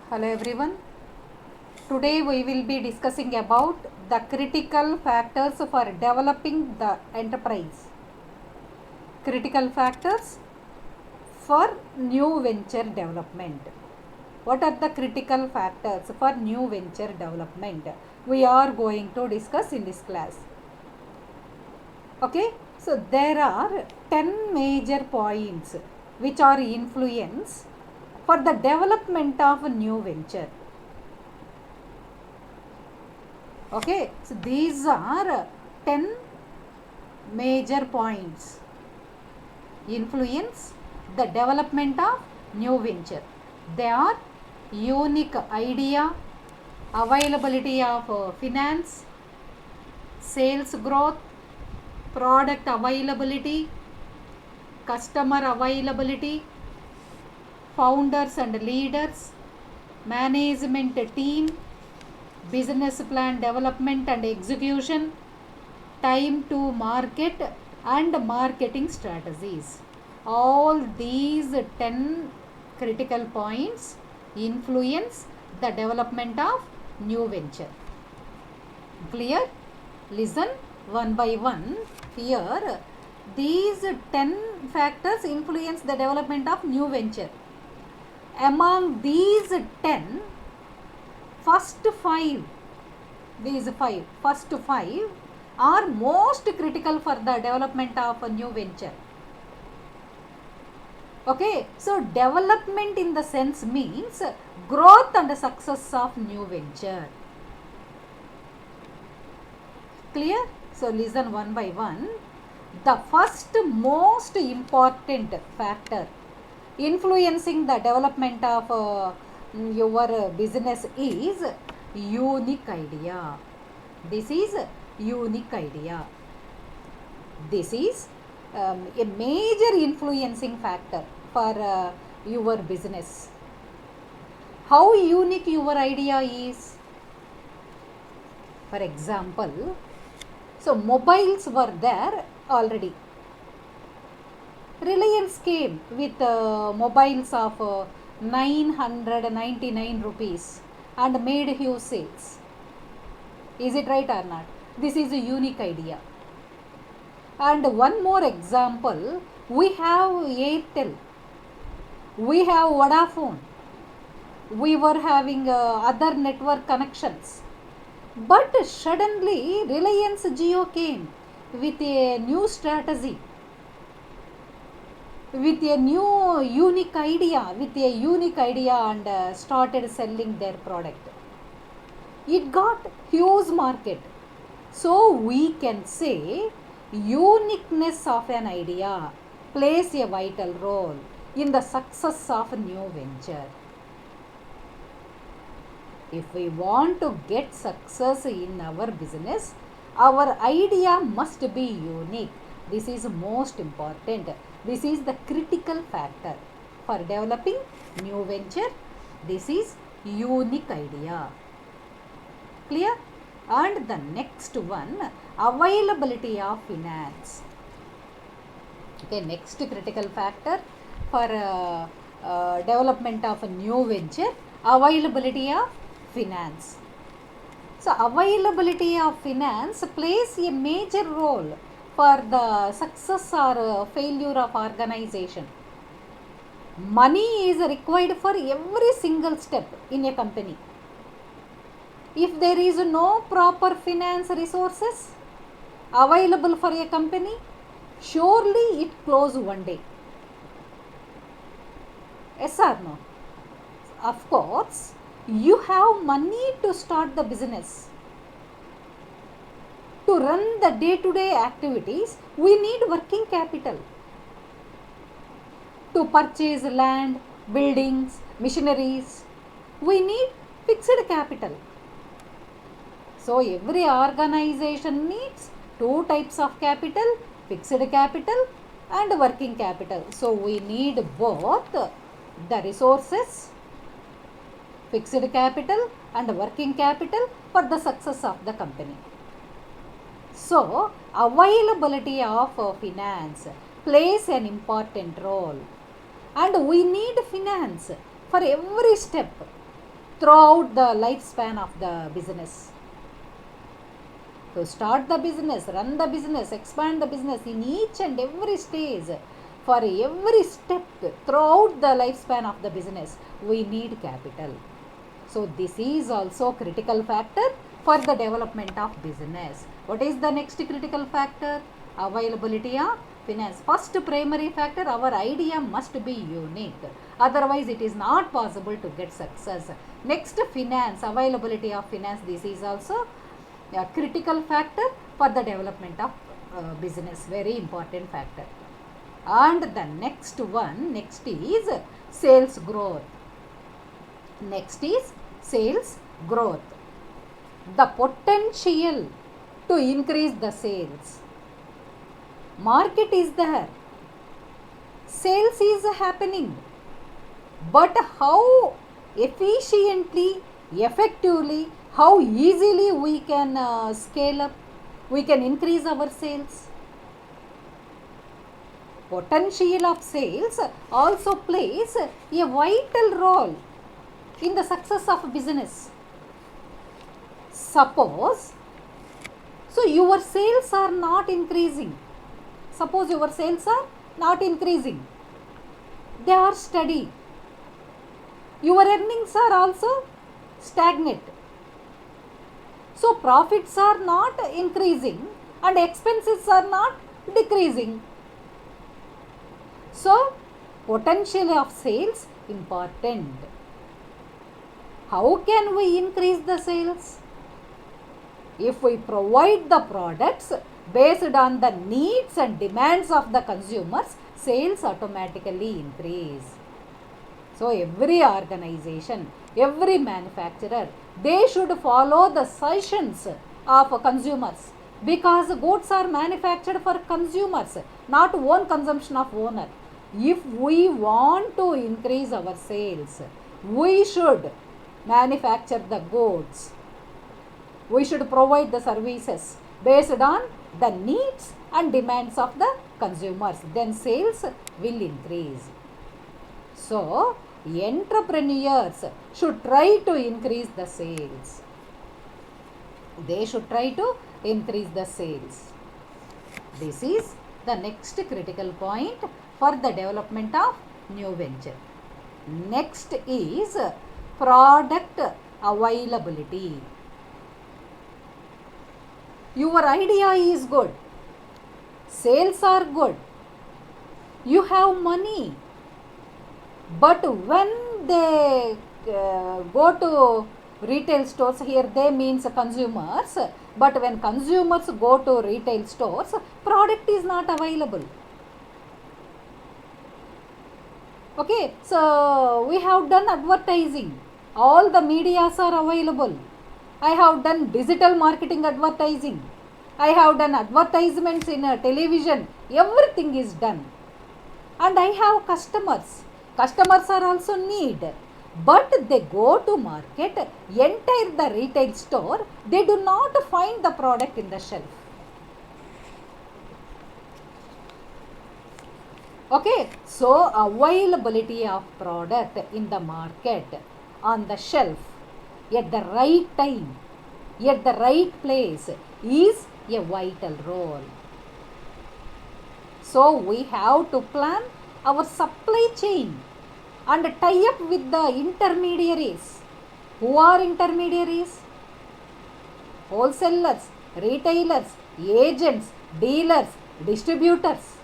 Hello everyone. Today we will be discussing about the critical factors for developing the enterprise. Critical factors for new venture development. What are the critical factors for new venture development? We are going to discuss in this class. Okay, so there are 10 major points which are influence for the development of a new venture. Okay, so these are 10 major points influence the development of new venture. They are unique idea, availability of finance, sales growth, product availability, customer availability, founders and leaders, management team, business plan development and execution, time to market and marketing strategies. All these 10 critical points influence the development of new venture. Clear? Listen one by one. Here, these 10 factors influence the development of new venture. Among these 10, first 5 are most critical for the development of a new venture. Okay, so development in the sense means growth and success of new venture. Clear? So listen one by one. The first most important factor influencing the development of your business is unique idea. This is unique idea. This is a major influencing factor for your business. How unique your idea is? For example, so mobiles were there already. Reliance came with mobiles of 999 rupees and made huge sales. Is it right or not? This is a unique idea. And one more example, we have Airtel, we have Vodafone, we were having other network connections. But suddenly Reliance Jio came with a new strategy, with a new unique idea, and started selling their product. It got huge market. So we can say uniqueness of an idea plays a vital role in the success of a new venture. If we want to get success in our business, our idea must be unique. This is most important. This is the critical factor for developing new venture. This is unique idea. Clear? And the next one, availability of finance. Okay, next critical factor for development of a new venture, availability of finance. So availability of finance plays a major role for the success or failure of organization. Money is required for every single step in a company. If there is no proper finance resources available for a company, surely it closes one day. Yes or no? Of course, you have money to start the business. To run the day-to-day activities, we need working capital. To purchase land, buildings, machineries, we need fixed capital. So every organization needs two types of capital, fixed capital and working capital. So we need both the resources, fixed capital and working capital for the success of the company. So availability of finance plays an important role, and we need finance for every step. throughout the lifespan of the business. To start the business, run the business, expand the business in each and every stage, for every step throughout the lifespan of the business, we need capital. So this is also critical factor for the development of business. What is the next critical factor? Availability of finance. First primary factor, our idea must be unique, otherwise it is not possible to get success. Next, finance, availability of finance. This is also a critical factor for the development of business, very important factor. And the next is sales growth. Next is sales growth. The potential to increase the sales. Market is there, sales is happening, but how efficiently, effectively, how easily we can scale up, we can increase our sales. Potential of sales also plays a vital role in the success of business. Suppose, so your sales are not increasing. Suppose your sales are not increasing, they are steady. Your earnings are also stagnant. So profits are not increasing and expenses are not decreasing. So potential of sales important. How can we increase the sales? If we provide the products based on the needs and demands of the consumers, sales automatically increase. So every organization, every manufacturer, they should follow the suggestions of consumers, because goods are manufactured for consumers, not own consumption of owner. If we want to increase our sales, we should manufacture the goods, we should provide the services based on the needs and demands of the consumers, then sales will increase. So entrepreneurs should try to increase the sales. They should try to increase the sales. This is the next critical point for the development of new venture. Next is product availability. Your idea is good, sales are good, you have money, but when they go to retail stores, here they means consumers, but when consumers go to retail stores, product is not available. Okay, so we have done advertising, all the medias are available. I have done digital marketing advertising, I have done advertisements in television, everything is done, and I have customers. Customers are also need, but they go to market, enter the retail store, they do not find the product in the shelf. Okay, so availability of product in the market, on the shelf, at the right time, at the right place, is a vital role. So we have to plan our supply chain and tie up with the intermediaries. Who are intermediaries? Wholesalers, retailers, agents, dealers, distributors.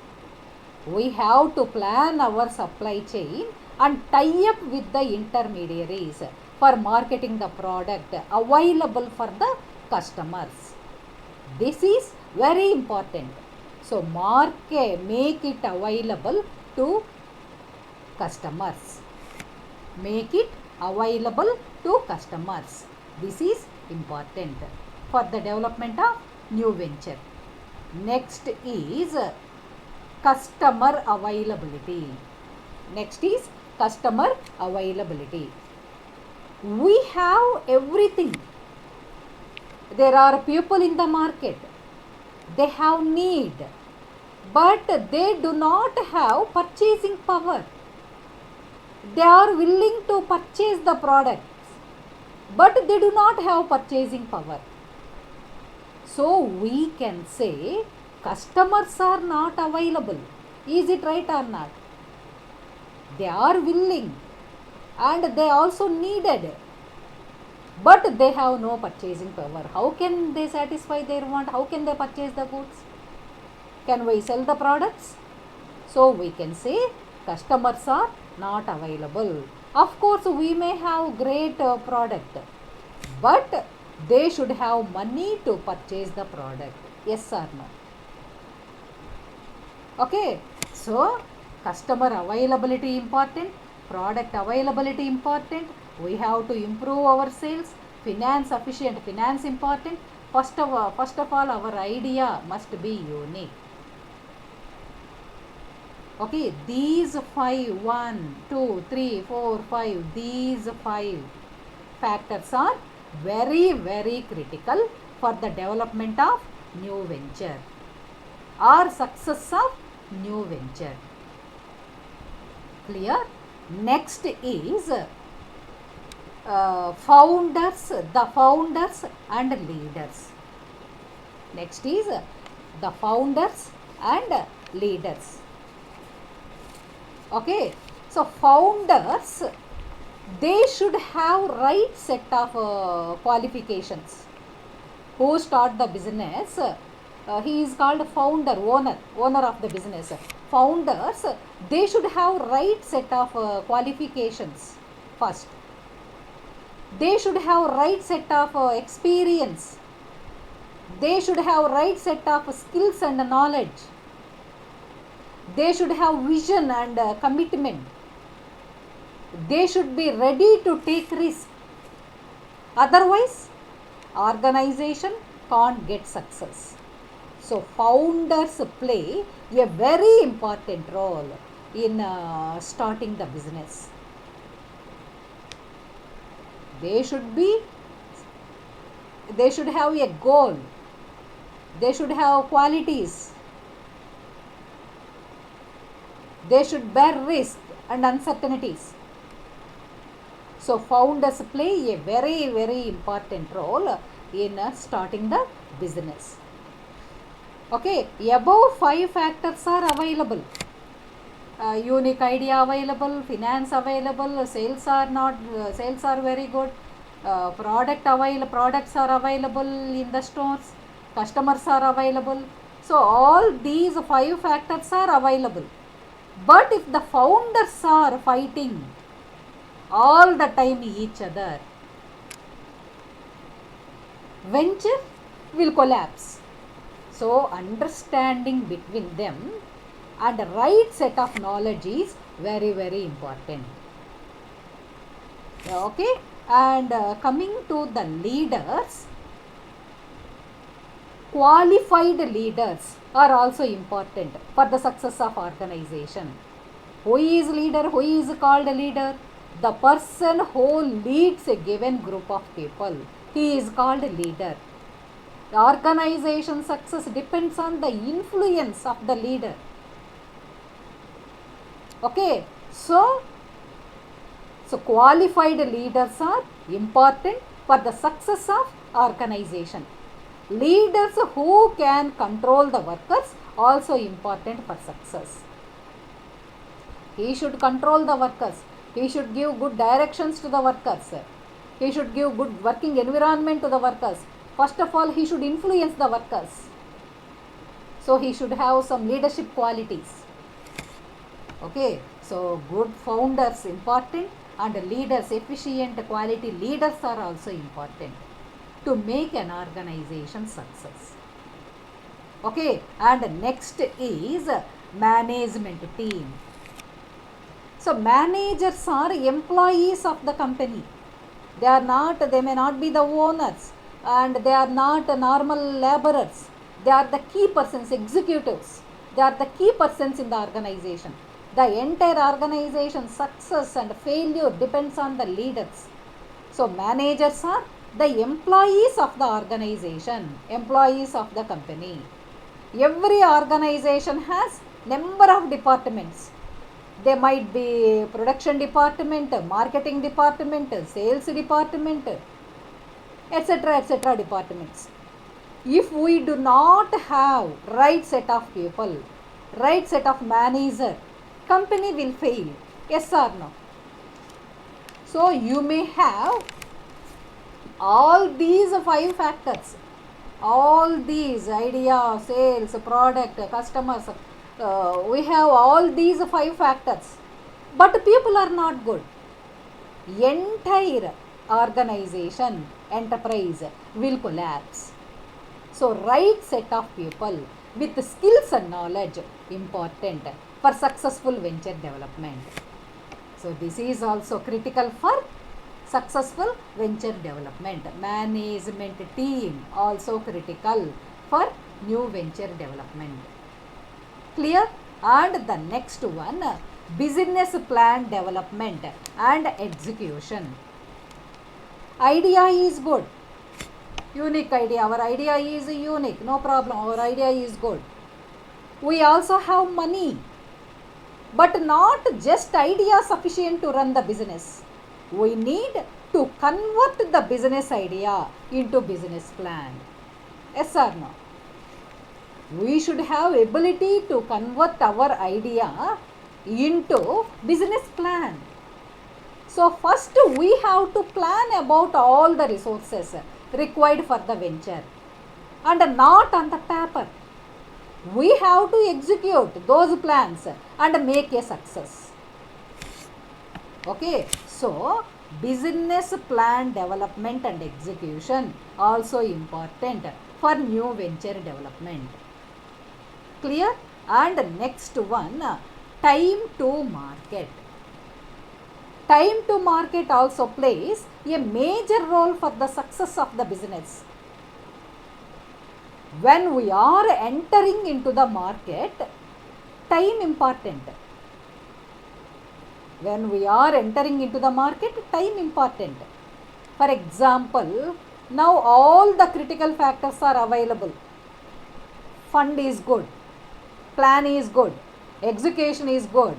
We have to plan our supply chain and tie up with the intermediaries for marketing the product available for the customers. This is very important. So make it available to customers. Make it available to customers. This is important for the development of new venture. Next is customer availability. Next is customer availability. We have everything. There are people in the market, they have need, but they do not have purchasing power. They are willing to purchase the products, but they do not have purchasing power. So we can say customers are not available. Is it right or not? They are willing and they also needed, but they have no purchasing power. How can they satisfy their want? How can they purchase the goods? Can we sell the products? So we can say customers are not available. Of course, we may have great product, but they should have money to purchase the product. Yes or no? Okay, so customer availability important, product availability important, we have to improve our sales, finance efficient, finance important. First of all our idea must be unique. Okay, these 5, 1, 2, 3, 4, 5, these 5 factors are very, very critical for the development of new venture or success of new venture. Clear? Next is founders, the founders and leaders. Next is the founders and leaders. Okay, so founders, they should have right set of qualifications. Who start the business, he is called founder, owner of the business. Founders, they should have right set of qualifications first. They should have right set of experience. They should have right set of skills and knowledge. They should have vision and commitment. They should be ready to take risk. Otherwise, organization can't get success. So founders play a very important role in starting the business. They should have a goal. They should have qualities. They should bear risk and uncertainties. So founders play a very, very important role in starting the business. Okay, above 5 factors are available. Unique idea available, finance available, sales are very good, products are available in the stores, customers are available. So all these 5 factors are available. But if the founders are fighting all the time each other, venture will collapse. So understanding between them and right set of knowledge is very, very important. Okay, and coming to the leaders, qualified leaders are also important for the success of organization. Who is leader? Who is called a leader? The person who leads a given group of people, he is called a leader. The organization success depends on the influence of the leader. Okay, so qualified leaders are important for the success of organization. Leaders who can control the workers also important for success. He should control the workers. He should give good directions to the workers. He should give good working environment to the workers. First of all, he should influence the workers. So he should have some leadership qualities. Okay, so good founders important and leaders, efficient quality leaders are also important to make an organization success. Okay, and next is management team. So managers are employees of the company. They may not be the owners, and they are not normal laborers. They are the key persons, executives. They are the key persons in the organization. The entire organization success and failure depends on the leaders. So managers are the employees of the organization, employees of the company. Every organization has number of departments. They might be production department, marketing department, sales department, etc. departments. If we do not have right set of people, right set of manager, company will fail. Yes or no? So you may have all these 5 factors, all these idea, sales, product, customers, we have all these 5 factors, but people are not good. Entire organization, enterprise will collapse. So right set of people with skills and knowledge important for successful venture development. So this is also critical for successful venture development. Management team also critical for new venture development. Clear? And the next one, business plan development and execution. Idea is good. Unique idea. Our idea is unique. No problem. Our idea is good. We also have money. But not just idea sufficient to run the business. We need to convert the business idea into business plan. Yes or no? We should have ability to convert our idea into business plan. So first we have to plan about all the resources required for the venture and not on the paper. We have to execute those plans and make a success. Okay, so business plan development and execution also important for new venture development. Clear? And next one, time to market. Time to market also plays a major role for the success of the business. When we are entering into the market, time important. When we are entering into the market, time important. For example, now all the critical factors are available. Fund is good, plan is good, execution is good,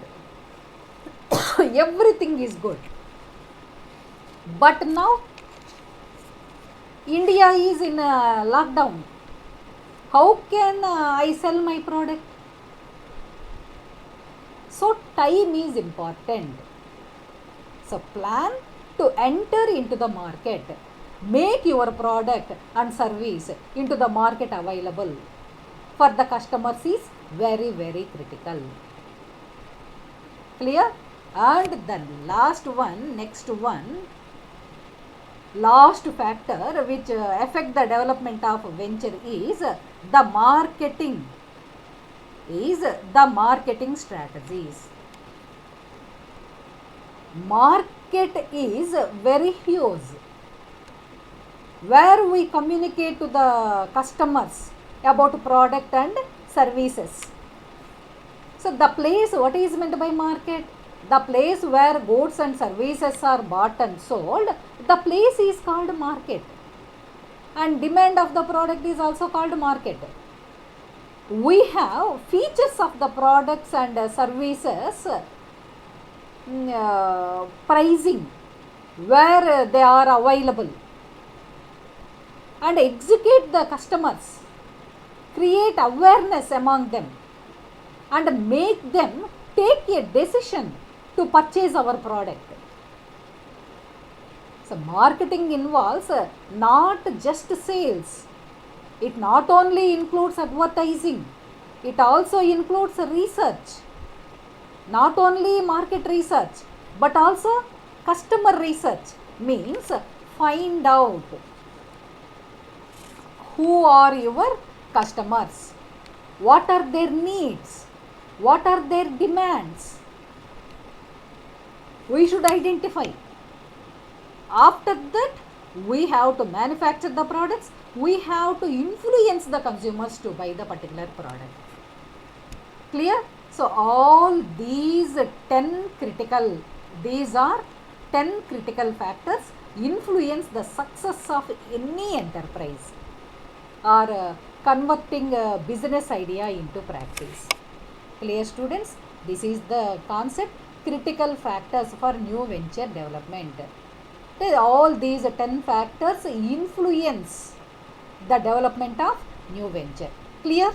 everything is good. But now India is in a lockdown. How can I sell my product? So time is important. So plan to enter into the market. Make your product and service into the market available for the customers is very critical. Clear? And the last one, next one, last factor which affect the development of venture is the marketing. Strategies. Market is very huge, where we communicate to the customers about product and services. So the place, what is meant by market? The place where goods and services are bought and sold, the place is called market. And demand of the product is also called market. We have features of the products and services, pricing, where they are available, and educate the customers, create awareness among them, and make them take a decision to purchase our product. So marketing involves not just sales. It not only includes advertising, it also includes research. Not only market research, but also customer research. Means find out who are your customers, what are their needs, what are their demands. We should identify. After that, we have to manufacture the products. We have to influence the consumers to buy the particular product. Clear? So all these 10 critical, these are 10 critical factors influence the success of any enterprise or converting a business idea into practice. Clear, students? This is the concept, critical factors for new venture development. all these 10 factors influence the development of new venture. Clear?